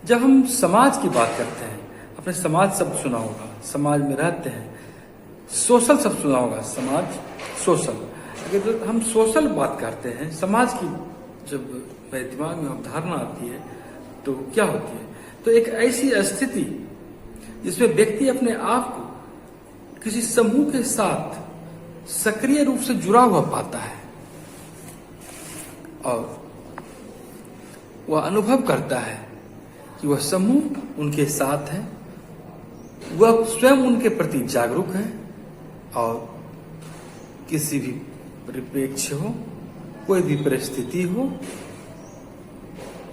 जब हम समाज की बात करते हैं, आपने समाज शब्द सुना होगा, समाज में रहते हैं। सोशल शब्द सुना होगा, समाज, सोशल। अगर हम सोशल बात करते हैं, समाज की जब मेरे दिमाग में अवधारणा आती है तो क्या होती है? तो एक ऐसी स्थिति जिसमें व्यक्ति अपने आप को किसी समूह के साथ सक्रिय रूप से जुड़ा हुआ पाता है और वह अनुभव करता है कि वह समूह उनके साथ है, वह स्वयं उनके प्रति जागरूक है और किसी भी परिप्रेक्ष्य हो, कोई भी परिस्थिति हो,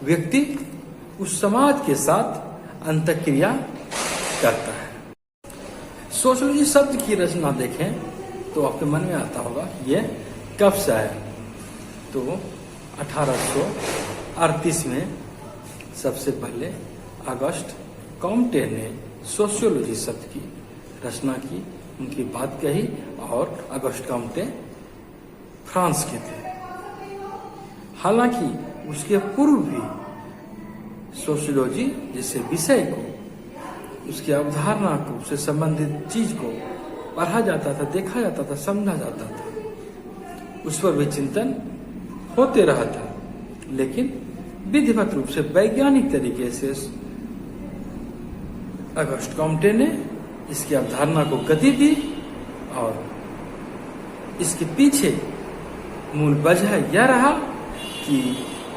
व्यक्ति उस समाज के साथ अंतःक्रिया करता है। सोशोलॉजी शब्द की रचना देखें तो आपके मन में आता होगा ये कब से आया? तो 1838 में सबसे पहले अगस्ट कॉम्टे ने सोशियोलॉजी शब्द की रचना की, उनकी बात कही। और अगस्ट कॉम्टे फ्रांस के थे। हालांकि उसके पूर्व भी सोशियोलॉजी जैसे विषय को, उसकी अवधारणा को, उससे संबंधित चीज को पढ़ा जाता था, देखा जाता था, समझा जाता था, उस पर भी चिंतन होते रहा था। लेकिन विधिवत रूप से वैज्ञानिक तरीके से अगस्ट कॉम्टे ने इसकी अवधारणा को गति दी और इसके पीछे मूल वजह यह रहा कि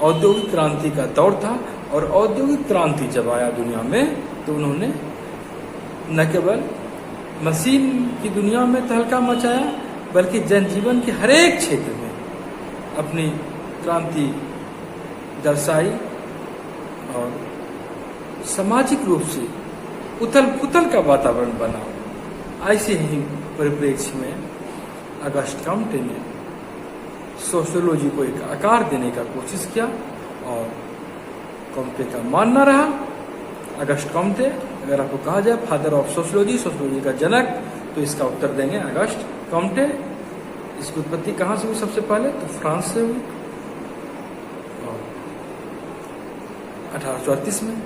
औद्योगिक क्रांति का दौर था और औद्योगिक क्रांति जब आया दुनिया में तो उन्होंने न केवल मशीन की दुनिया में तहलका मचाया बल्कि जनजीवन के हर एक क्षेत्र में अपनी क्रांति दर्शाई और सामाजिक रूप से उथल पुथल का वातावरण बना। ऐसे ही परिप्रेक्ष्य में अगस्ट कॉम्टे ने सोशियोलॉजी को एक आकार देने का कोशिश किया और कॉम्टे का मानना रहा, अगस्ट कॉम्टे, अगर आपको कहा जाए फादर ऑफ सोशियोलॉजी, सोशियोलॉजी का जनक, तो इसका उत्तर देंगे अगस्ट कॉम्टे। इसकी उत्पत्ति कहाँ से हुई? सबसे पहले तो फ्रांस से हुई 1838 में।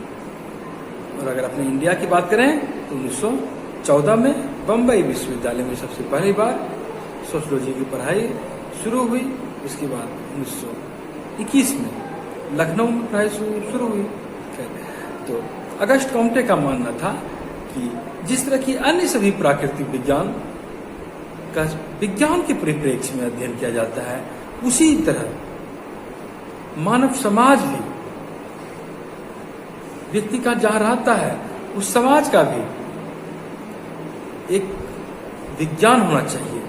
और अगर अपने इंडिया की बात करें तो 1914 में बम्बई विश्वविद्यालय में सबसे पहली बार सोशियोलॉजी की पढ़ाई शुरू हुई। इसके बाद 1921 में लखनऊ में पढ़ाई शुरू हुई। तो अगस्ट कॉम्टे का मानना था कि जिस तरह की अन्य सभी प्राकृतिक विज्ञान का विज्ञान के परिप्रेक्ष्य में अध्ययन किया जाता है, उसी तरह मानव समाज भी, व्यक्ति का जहां रहता है उस समाज का भी एक विज्ञान होना चाहिए,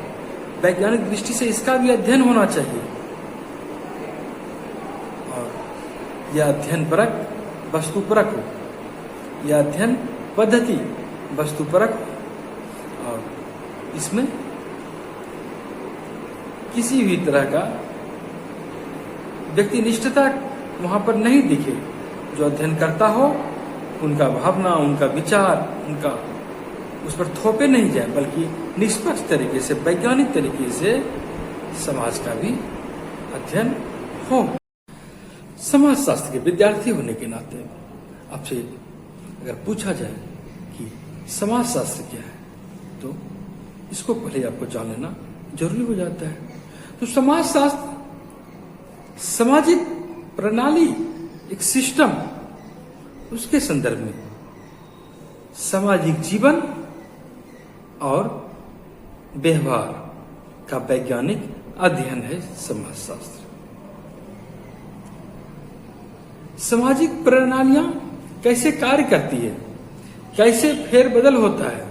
वैज्ञानिक दृष्टि से इसका भी अध्ययन होना चाहिए। और यह अध्ययनपरक वस्तुपरक हो, यह अध्ययन पद्धति वस्तुपरक हो और इसमें किसी भी तरह का व्यक्तिनिष्ठता वहां पर नहीं दिखे। जो अध्ययन करता हो उनका भावना, उनका विचार, उनका उस पर थोपे नहीं जाए, बल्कि निष्पक्ष तरीके से, वैज्ञानिक तरीके से समाज का भी अध्ययन हो। समाजशास्त्र के विद्यार्थी होने के नाते आपसे अगर पूछा जाए कि समाजशास्त्र क्या है तो इसको पहले आपको जान लेना जरूरी हो जाता है। तो समाजशास्त्र सामाजिक प्रणाली, एक सिस्टम, उसके संदर्भ में सामाजिक जीवन और व्यवहार का वैज्ञानिक अध्ययन है समाजशास्त्र। सामाजिक प्रणालियां कैसे कार्य करती है, कैसे फेरबदल होता है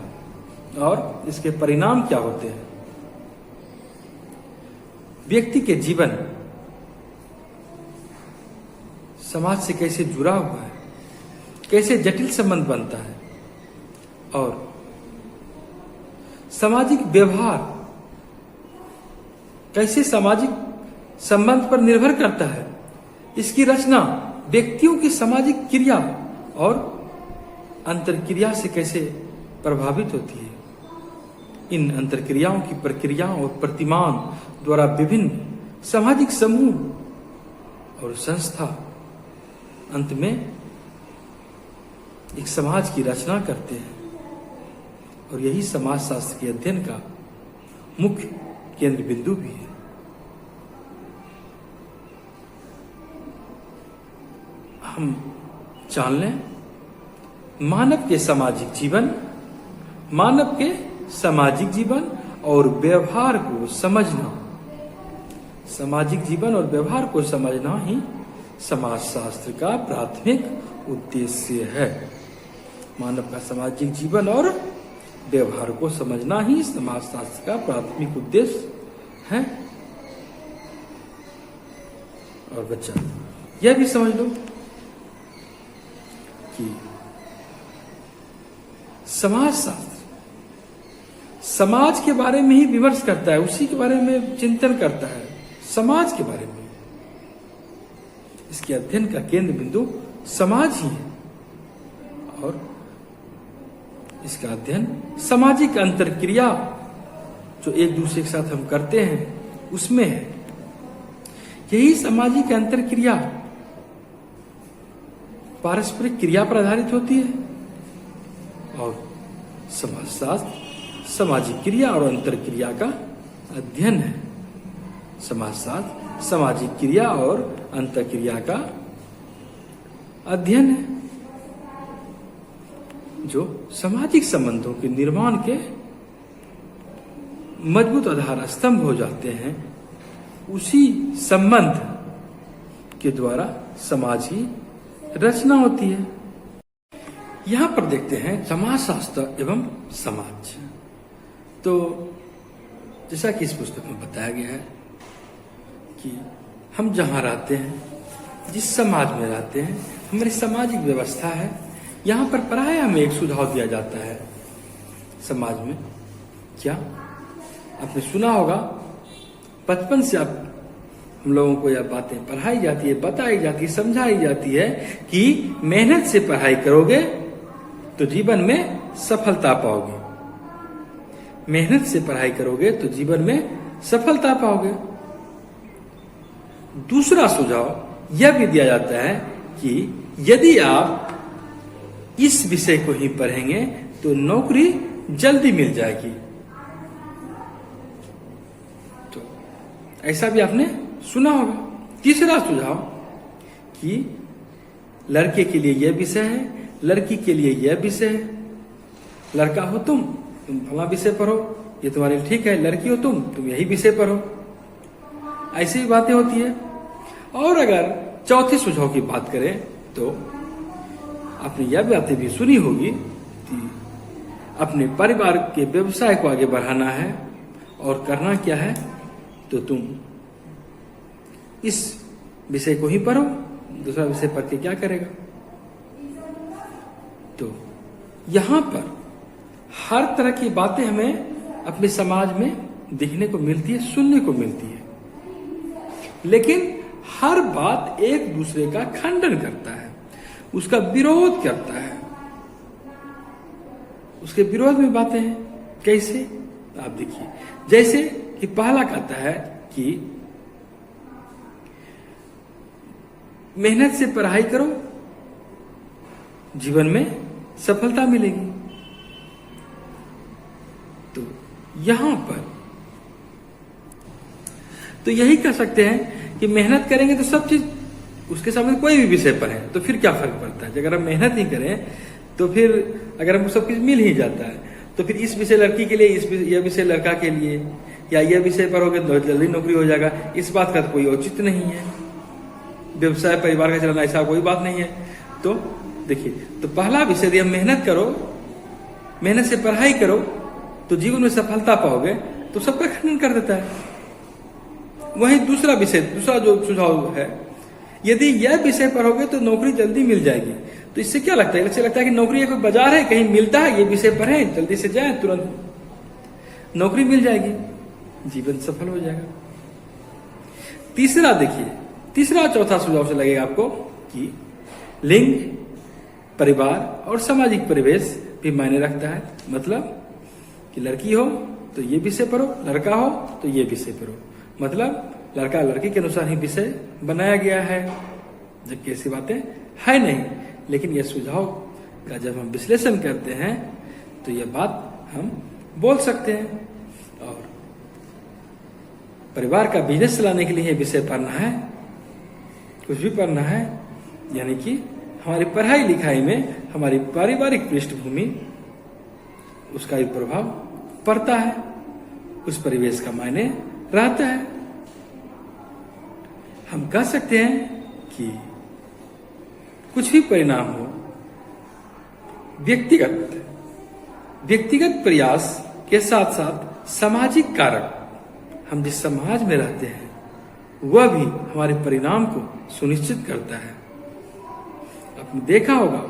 और इसके परिणाम क्या होते हैं, व्यक्ति के जीवन समाज से कैसे जुड़ा हुआ है, कैसे जटिल संबंध बनता है और सामाजिक व्यवहार कैसे सामाजिक संबंध पर निर्भर करता है, इसकी रचना व्यक्तियों की सामाजिक क्रिया और अंतरक्रिया से कैसे प्रभावित होती है। इन अंतरक्रियाओं की प्रक्रियाओं और प्रतिमान द्वारा विभिन्न सामाजिक समूह और संस्था अंत में एक समाज की रचना करते हैं और यही समाज शास्त्र के अध्ययन का मुख्य केंद्र बिंदु भी है। हम जान लें मानव के सामाजिक जीवन और व्यवहार को समझना, सामाजिक जीवन और व्यवहार को समझना ही समाजशास्त्र का प्राथमिक उद्देश्य है। मानव का सामाजिक जीवन और व्यवहार को समझना ही समाजशास्त्र का प्राथमिक उद्देश्य है। और बच्चा यह भी समझ लो कि समाजशास्त्र समाज के बारे में ही विमर्श करता है, उसी के बारे में चिंतन करता है, समाज के बारे में। इसके अध्ययन का केंद्र बिंदु समाज ही है और इसका अध्ययन सामाजिक अंतरक्रिया जो एक दूसरे के साथ हम करते हैं उसमें है। यही सामाजिक अंतरक्रिया पारस्परिक क्रिया पर आधारित होती है और समाजशास्त्र सामाजिक क्रिया और अंतरक्रिया का अध्ययन है। समाजशास्त्र सामाजिक क्रिया और अंतरक्रिया का अध्ययन है जो सामाजिक संबंधों के निर्माण के मजबूत आधार स्तंभ हो जाते हैं। उसी संबंध के द्वारा समाज की रचना होती है। यहां पर देखते हैं समाजशास्त्र एवं समाज। तो जैसा कि इस पुस्तक में बताया गया है कि हम जहां रहते हैं, जिस समाज में रहते हैं, हमारी सामाजिक व्यवस्था है। यहां पर प्राय हमें एक सुझाव दिया जाता है समाज में। क्या आपने सुना होगा, बचपन से आप हम लोगों को यह बातें पढ़ाई जाती है, बताई जाती है, समझाई जाती है कि मेहनत से पढ़ाई करोगे तो जीवन में सफलता पाओगे। मेहनत से पढ़ाई करोगे तो जीवन में सफलता पाओगे। दूसरा सुझाव यह भी दिया जाता है कि यदि आप इस विषय को ही पढ़ेंगे तो नौकरी जल्दी मिल जाएगी। तो ऐसा भी आपने सुना होगा। तीसरा सुझाव कि लड़के के लिए यह विषय है, लड़की के लिए यह विषय है। लड़का हो तुम फला विषय पढ़ो, ये तुम्हारे लिए ठीक है। लड़की हो तुम यही विषय पढ़ो। ऐसी भी बातें होती है। और अगर चौथे सुझाव की बात करें तो आपने यह बातें भी सुनी होगी कि अपने परिवार के व्यवसाय को आगे बढ़ाना है और करना क्या है, तो तुम इस विषय को ही पढ़ो, दूसरा विषय पढ़ के क्या करेगा। तो यहां पर हर तरह की बातें हमें अपने समाज में दिखने को मिलती है, सुनने को मिलती है, लेकिन हर बात एक दूसरे का खंडन करता है, उसका विरोध करता है। उसके विरोध में बातें हैं। कैसे आप देखिए, जैसे कि पहला कहता है कि मेहनत से पढ़ाई करो, जीवन में सफलता मिलेगी। तो यहां पर तो यही कह सकते हैं कि मेहनत करेंगे तो सब चीज उसके सामने कोई भी विषय पर है तो फिर क्या फर्क पड़ता है। अगर हम मेहनत नहीं करें तो फिर अगर हमको सब कुछ मिल ही जाता है तो फिर इस विषय लड़की के लिए, यह विषय लड़का के लिए, या यह विषय पढ़ोगे तो जल्दी नौकरी हो जाएगा, इस बात का तो कोई औचित्य नहीं है। व्यवसाय परिवार का चलाना ऐसा कोई बात नहीं है। तो देखिए, तो पहला विषय यदि हम मेहनत करो, मेहनत से पढ़ाई करो तो जीवन में सफलता पाओगे, तो सबका खंडन कर देता है। वहीं दूसरा विषय, दूसरा जो सुझाव है, यदि यह विषय पढ़ोगे तो नौकरी जल्दी मिल जाएगी। तो इससे क्या लगता है? इससे लगता है कि नौकरी कोई बाजार है, कहीं मिलता है, ये विषय पढ़ें, जल्दी से जाएं, तुरंत नौकरी मिल जाएगी, जीवन सफल हो जाएगा। तीसरा देखिए, तीसरा चौथा सुझाव से लगेगा आपको कि लिंग, परिवार और सामाजिक परिवेश भी मायने रखता है। मतलब कि लड़की हो तो ये विषय पढ़ो, लड़का हो तो ये विषय पढ़ो। मतलब लड़का लड़की के अनुसार ही विषय बनाया गया है, जबकि ऐसी बातें है नहीं। लेकिन यह सुझाव का जब हम विश्लेषण करते हैं तो यह बात हम बोल सकते हैं। और परिवार का बिजनेस चलाने के लिए यह विषय पढ़ना है, कुछ भी पढ़ना है, यानी कि हमारी पढ़ाई लिखाई में हमारी पारिवारिक पृष्ठभूमि उसका भी प्रभाव पड़ता है, उस परिवेश का मायने रहता है। हम कह सकते हैं कि कुछ भी परिणाम हो, व्यक्तिगत प्रयास के साथ साथ सामाजिक कारक, हम जिस समाज में रहते हैं वह भी हमारे परिणाम को सुनिश्चित करता है। आपने देखा होगा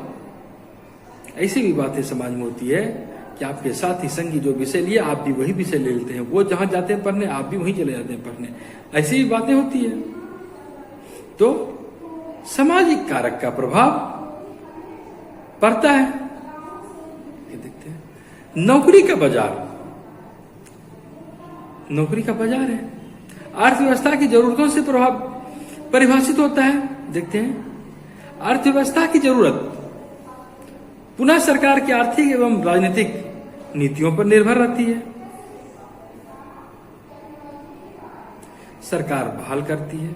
ऐसी भी बातें समाज में होती है कि आपके साथी संगी जो विषय लिए आप भी वही विषय ले लेते हैं, वो जहां जाते हैं पढ़ने आप भी वहीं चले जाते हैं पढ़ने, ऐसी भी बातें होती है। तो सामाजिक कारक का प्रभाव पड़ता है। ये देखते हैं नौकरी का बाजार है, अर्थव्यवस्था की जरूरतों से परिभाषित होता है। देखते हैं अर्थव्यवस्था की जरूरत पुनः सरकार की आर्थिक एवं राजनीतिक नीतियों पर निर्भर रहती है। सरकार बहाल करती है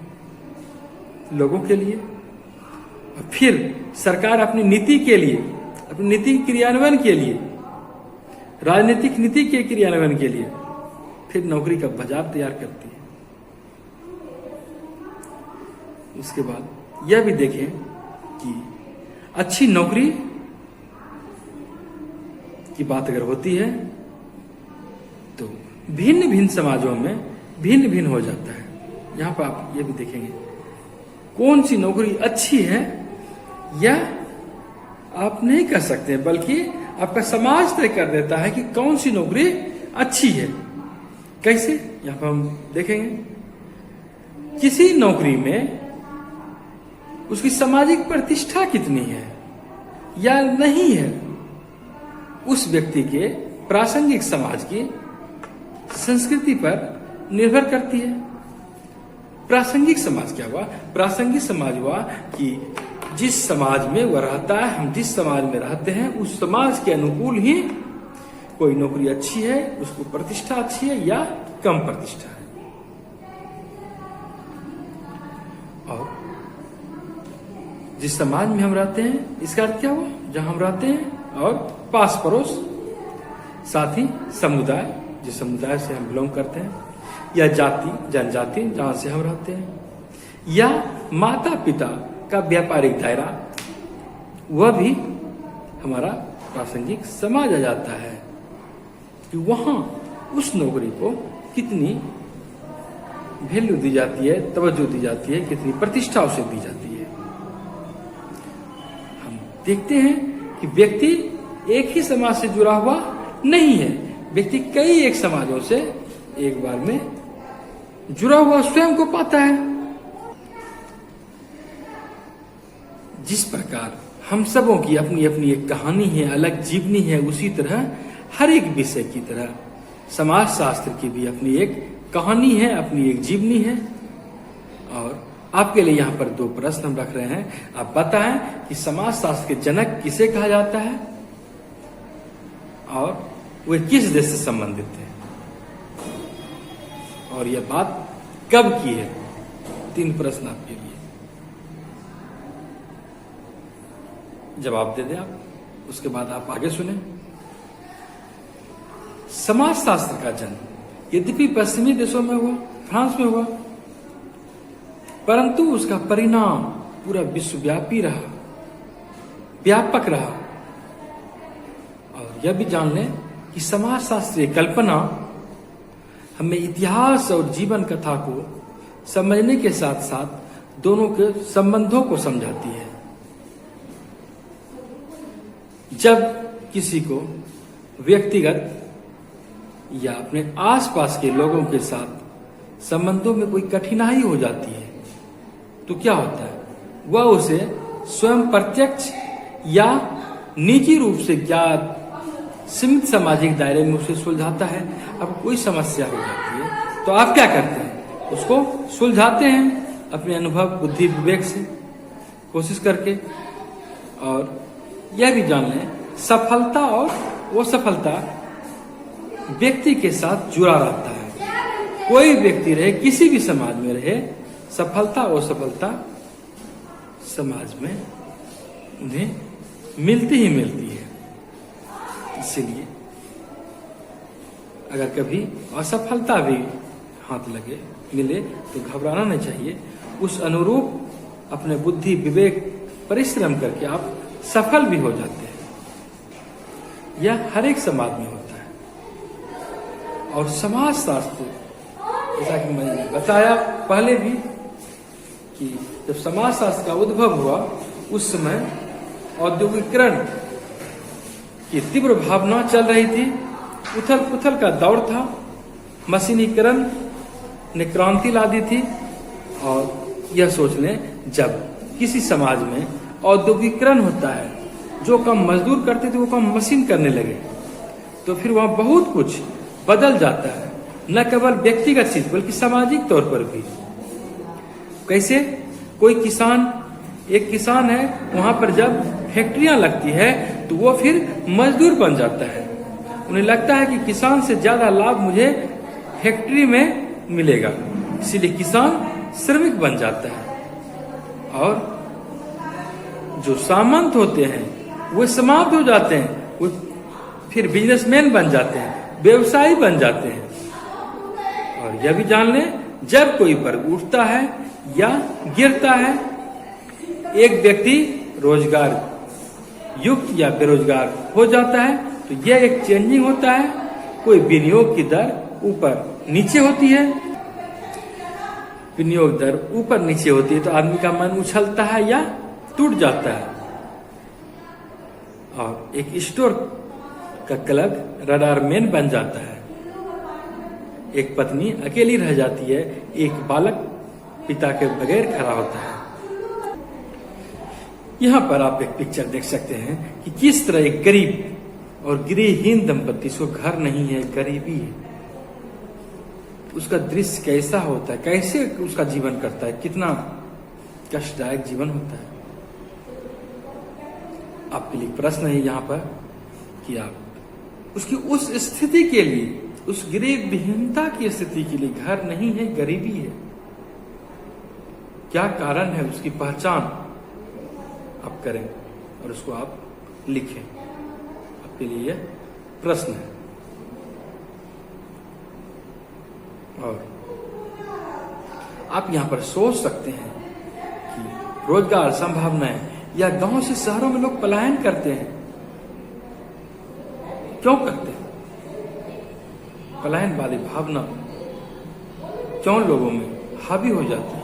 लोगों के लिए और फिर सरकार अपनी नीति के लिए, अपनी नीति क्रियान्वयन के लिए, राजनीतिक नीति के क्रियान्वयन के लिए फिर नौकरी का बाजार तैयार करती है। उसके बाद यह भी देखें कि अच्छी नौकरी की बात अगर होती है तो भिन्न भिन्न समाजों में भिन्न भिन्न हो जाता है। यहां पर आप ये भी देखेंगे कौन सी नौकरी अच्छी है या आप नहीं कह सकते, बल्कि आपका समाज तय कर देता है कि कौन सी नौकरी अच्छी है। कैसे, यहां पर हम देखेंगे किसी नौकरी में उसकी सामाजिक प्रतिष्ठा कितनी है या नहीं है, उस व्यक्ति के प्रासंगिक समाज की संस्कृति पर निर्भर करती है। प्रासंगिक समाज क्या हुआ? प्रासंगिक समाज हुआ कि जिस समाज में वह रहता है, हम जिस समाज में रहते हैं उस समाज के अनुकूल ही कोई नौकरी अच्छी है, उसको प्रतिष्ठा अच्छी है या कम प्रतिष्ठा है। और जिस समाज में हम रहते हैं इसका अर्थ क्या हुआ? जहां हम रहते हैं और पास पड़ोस, साथ ही समुदाय, जिस समुदाय से हम बिलोंग करते हैं, या जाति जनजाति जहां से हम रहते हैं, या माता पिता का व्यापारिक दायरा, वह भी हमारा प्रासंगिक समाज आ जाता है कि वहां उस नौकरी को कितनी वैल्यू दी जाती है, तवज्जो दी जाती है, कितनी प्रतिष्ठा उसे दी जाती है। हम देखते हैं कि व्यक्ति एक ही समाज से जुड़ा हुआ नहीं है, व्यक्ति कई एक समाजों से एक बार में जुड़ा हुआ स्वयं को पाता है। जिस प्रकार हम सबों की अपनी अपनी एक कहानी है, अलग जीवनी है, उसी तरह हर एक विषय की तरह समाज शास्त्र की भी अपनी एक कहानी है, अपनी एक जीवनी है। और आपके लिए यहाँ पर 2 प्रश्न हम रख रहे हैं। आप बताएं कि समाज शास्त्र के जनक किसे कहा जाता है और वे किस देश से संबंधित थे, और यह बात कब की है। 3 प्रश्न आपके लिए, जवाब दे दें आप, उसके बाद आप आगे सुने। समाज शास्त्र का जन्म यद्यपि पश्चिमी देशों में हुआ, फ्रांस में हुआ, परंतु उसका परिणाम पूरा विश्वव्यापी रहा, व्यापक रहा। और यह भी जान लें कि समाज शास्त्रीय कल्पना हमें इतिहास और जीवन कथा को समझने के साथ साथ दोनों के संबंधों को समझाती है। जब किसी को व्यक्तिगत या अपने आसपास के लोगों के साथ संबंधों में कोई कठिनाई हो जाती है तो क्या होता है, वह उसे स्वयं प्रत्यक्ष या निजी रूप से ज्ञात सीमित सामाजिक दायरे में उसे सुलझाता है। अब कोई समस्या हो जाती है तो आप क्या करते हैं, उसको सुलझाते हैं अपने अनुभव, बुद्धि, विवेक से कोशिश करके। और यह भी जान लें, सफलता और असफलता व्यक्ति के साथ जुड़ा रहता है। कोई व्यक्ति रहे, किसी भी समाज में रहे, सफलता और असफलता समाज में उन्हें मिलती ही मिलती है। इसलिए अगर कभी असफलता भी हाथ लगे, मिले, तो घबराना नहीं चाहिए। उस अनुरूप अपने बुद्धि, विवेक, परिश्रम करके आप सफल भी हो जाते हैं। यह हर एक समाज में होता है। और समाज शास्त्र, जैसा कि मैंने बताया पहले भी, कि जब समाज शास्त्र का उद्भव हुआ, उस समय औद्योगिकरण की तीव्र भावना चल रही थी। उथल पुथल का दौर था। मशीनीकरण ने क्रांति ला दी थी। और यह सोच लें, जब किसी समाज में औद्योगिकरण होता है, जो काम मजदूर करते थे वो काम मशीन करने लगे, तो फिर वहां बहुत कुछ बदल जाता है। न केवल व्यक्तिगत चीज बल्कि सामाजिक तौर पर भी। कैसे? कोई किसान, एक किसान है, वहां पर जब फैक्ट्रियां लगती है तो वो फिर मजदूर बन जाता है। उन्हें लगता है कि किसान से ज्यादा लाभ मुझे फैक्ट्री में मिलेगा, इसीलिए किसान श्रमिक बन जाता है। और जो सामंत होते हैं वो समाप्त हो जाते हैं, वो फिर बिजनेसमैन बन जाते हैं, व्यवसायी बन जाते हैं। और यह भी जान लें, जब कोई वर्ग उठता है या गिरता है, एक व्यक्ति रोजगार युक्त या बेरोजगार हो जाता है, तो यह एक चेंजिंग होता है। कोई विनियोग की दर ऊपर नीचे होती है, विनियोग दर ऊपर नीचे होती है तो आदमी का मन उछलता है या टूट जाता है। और एक स्टोर का क्लर्क रडार मैन बन जाता है। एक पत्नी अकेली रह जाती है, एक बालक पिता के बगैर खड़ा होता है। यहां पर आप एक पिक्चर देख सकते हैं कि किस तरह एक गरीब और गृहहीन दंपति, उसको घर नहीं है, गरीबी है, उसका दृश्य कैसा होता है, कैसे उसका जीवन करता है, कितना कष्टदायक जीवन होता है। आपके लिए प्रश्न है यहाँ पर कि आप उसकी उस स्थिति के लिए, उस गरीब विहीनता की स्थिति के लिए, घर नहीं है, गरीबी है, क्या कारण है, उसकी पहचान आप करें और उसको आप लिखें। आपके लिए यह प्रश्न है। और आप यहां पर सोच सकते हैं कि रोजगार संभावनाएं, या गांव से शहरों में लोग पलायन करते हैं, क्यों करते हैं? पलायन वाली भावना क्यों लोगों में हावी हो जाती है?